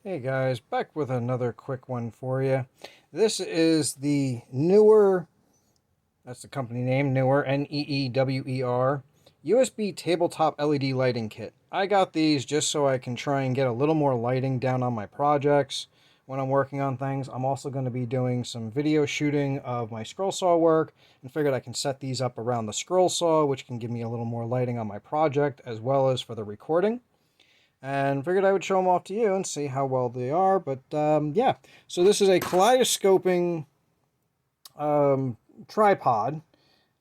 Hey guys, back with another quick one for you. This is the Neewer, that's the company name, Neewer, Neewer, USB tabletop LED lighting kit. I got these just so I can try and get a little more lighting down on my projects when I'm working on things. I'm also going to be doing some video shooting of my scroll saw work and figured I can set these up around the scroll saw, which can give me a little more lighting on my project as well as for the recording. And figured I would show them off to you and see how well they are. But yeah, so this is a kaleidoscoping tripod.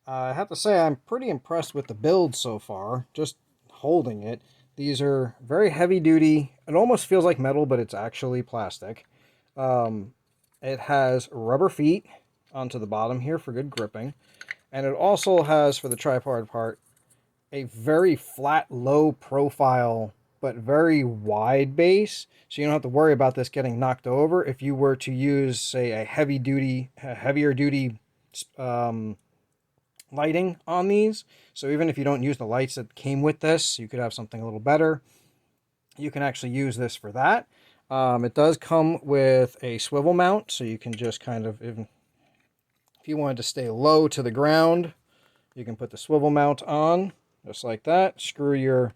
I have to say I'm pretty impressed with the build so far, just holding it. These are very heavy duty. It almost feels like metal, but it's actually plastic. It has rubber feet onto the bottom here for good gripping. And it also has, for the tripod part, a very flat, low profile but very wide base, so you don't have to worry about this getting knocked over if you were to use, say, a heavier duty lighting on these. So even if you don't use the lights that came with this, you could have something a little better. You can actually use this for that. It does come with a swivel mount, so you can just kind of, if you wanted to stay low to the ground, you can put the swivel mount on, just like that. Screw your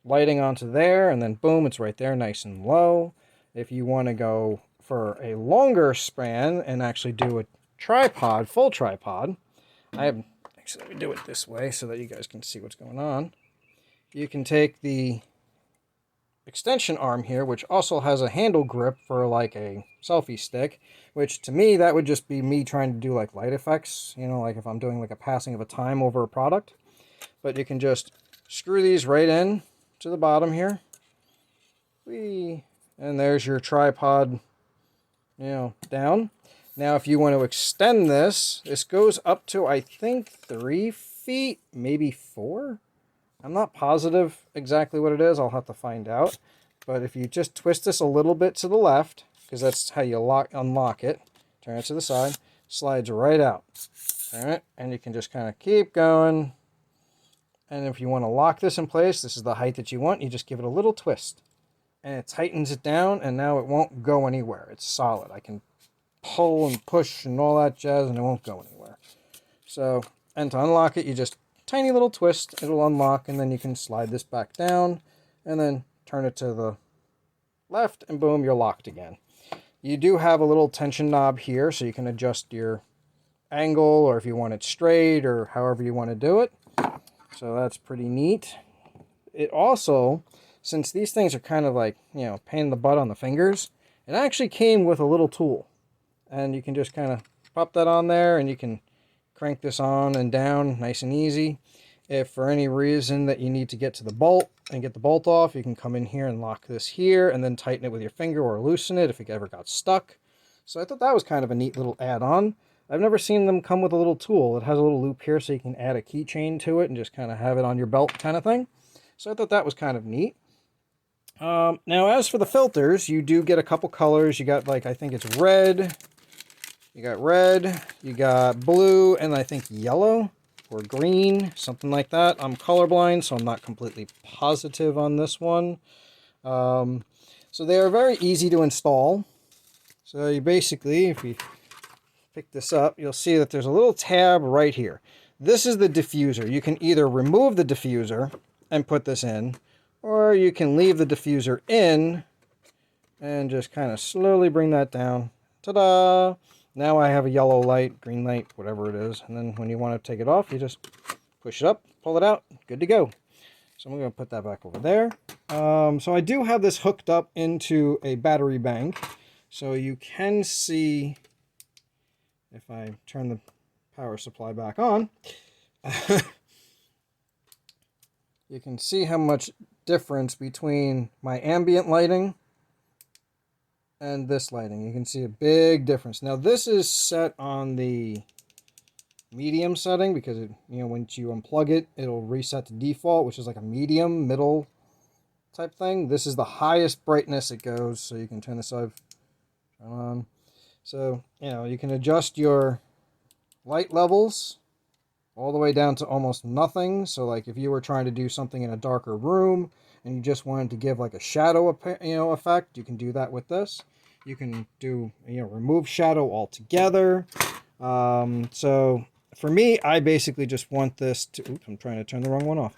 lighting onto there, and then boom, it's right there, nice and low. If you want to go for a longer span and actually do a tripod, full tripod, actually, let me do it this way so that you guys can see what's going on. You can take the extension arm here, which also has a handle grip for like a selfie stick, which to me, that would just be me trying to do like light effects, you know, like if I'm doing like a passing of a time over a product. But you can just screw these right in to the bottom here. Whee! And there's your tripod, down. Now, if you want to extend this, this goes up to, I think, 3 feet, maybe 4. I'm not positive exactly what it is. I'll have to find out. But if you just twist this a little bit to the left, because that's how you unlock it, turn it to the side, slides right out. Turn it, and you can just kind of keep going. And if you want to lock this in place, this is the height that you want, you just give it a little twist. And it tightens it down, and now it won't go anywhere. It's solid. I can pull and push and all that jazz, and it won't go anywhere. So, and to unlock it, you just tiny little twist, it'll unlock, and then you can slide this back down, and then turn it to the left, and boom, you're locked again. You do have a little tension knob here, so you can adjust your angle, or if you want it straight, or however you want to do it. So that's pretty neat. It also, since these things are kind of like, pain in the butt on the fingers, it actually came with a little tool. And you can just kind of pop that on there, and you can crank this on and down nice and easy. If for any reason that you need to get to the bolt and get the bolt off, you can come in here and lock this here and then tighten it with your finger or loosen it if it ever got stuck. So I thought that was kind of a neat little add-on. I've never seen them come with a little tool. It has a little loop here so you can add a keychain to it and just kind of have it on your belt kind of thing. So I thought that was kind of neat. Now, as for the filters, you do get a couple colors. You got, like, I think it's red. You got blue, and I think yellow or green, something like that. I'm colorblind, so I'm not completely positive on this one. So they are very easy to install. So you basically, if you pick this up, you'll see that there's a little tab right here. This is the diffuser. You can either remove the diffuser and put this in, or you can leave the diffuser in and just kind of slowly bring that down. Ta-da! Now I have a yellow light, green light, whatever it is. And then when you want to take it off, you just push it up, pull it out, good to go. So I'm going to put that back over there. So I do have this hooked up into a battery bank. So you can see, if I turn the power supply back on, you can see how much difference between my ambient lighting and this lighting. You can see a big difference. Now this is set on the medium setting because once you unplug it, it'll reset to default, which is like a medium middle type thing. This is the highest brightness it goes, so you can turn this off, turn on. So, you can adjust your light levels all the way down to almost nothing. So like if you were trying to do something in a darker room and you just wanted to give like a shadow, effect, you can do that with this. You can do, remove shadow altogether. So for me, I basically just want this to, oops, I'm trying to turn the wrong one off.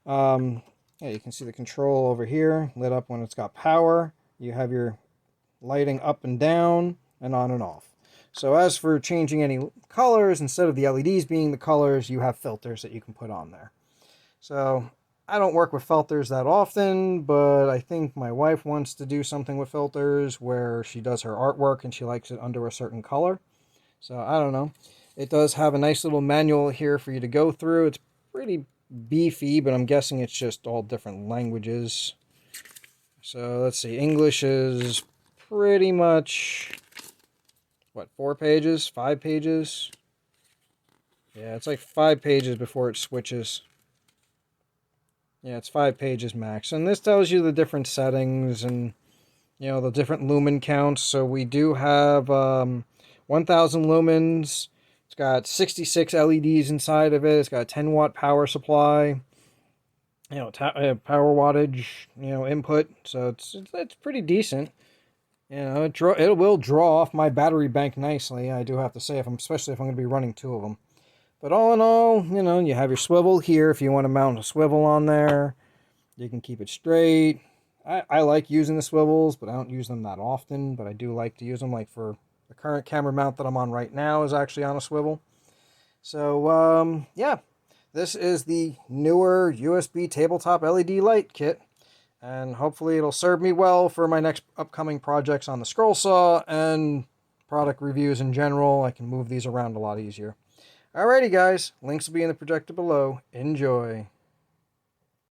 Yeah, you can see the control over here, lit up when it's got power. You have your lighting up and down and on and off. So as for changing any colors, instead of the LEDs being the colors, you have filters that you can put on there. So I don't work with filters that often, but I think my wife wants to do something with filters where she does her artwork and she likes it under a certain color. So I don't know. It does have a nice little manual here for you to go through. It's pretty beefy, but I'm guessing it's just all different languages. So let's see. English is pretty much, what, 4 pages? 5 pages? Yeah, it's like 5 pages before it switches. Yeah, it's 5 pages max. And this tells you the different settings and, the different lumen counts. So we do have 1,000 lumens. It's got 66 LEDs inside of it. It's got a 10-watt power supply. Power wattage, input. So it's pretty decent. It will draw off my battery bank nicely. I do have to say, especially if I'm going to be running 2 of them. But all in all, you have your swivel here if you want to mount a swivel on there. You can keep it straight. I like using the swivels, but I don't use them that often. But I do like to use them. Like for the current camera mount that I'm on right now is actually on a swivel. So, yeah. This is the Neewer USB tabletop LED light kit. And hopefully it'll serve me well for my next upcoming projects on the scroll saw and product reviews in general. I can move these around a lot easier. Alrighty guys, links will be in the projector below. Enjoy.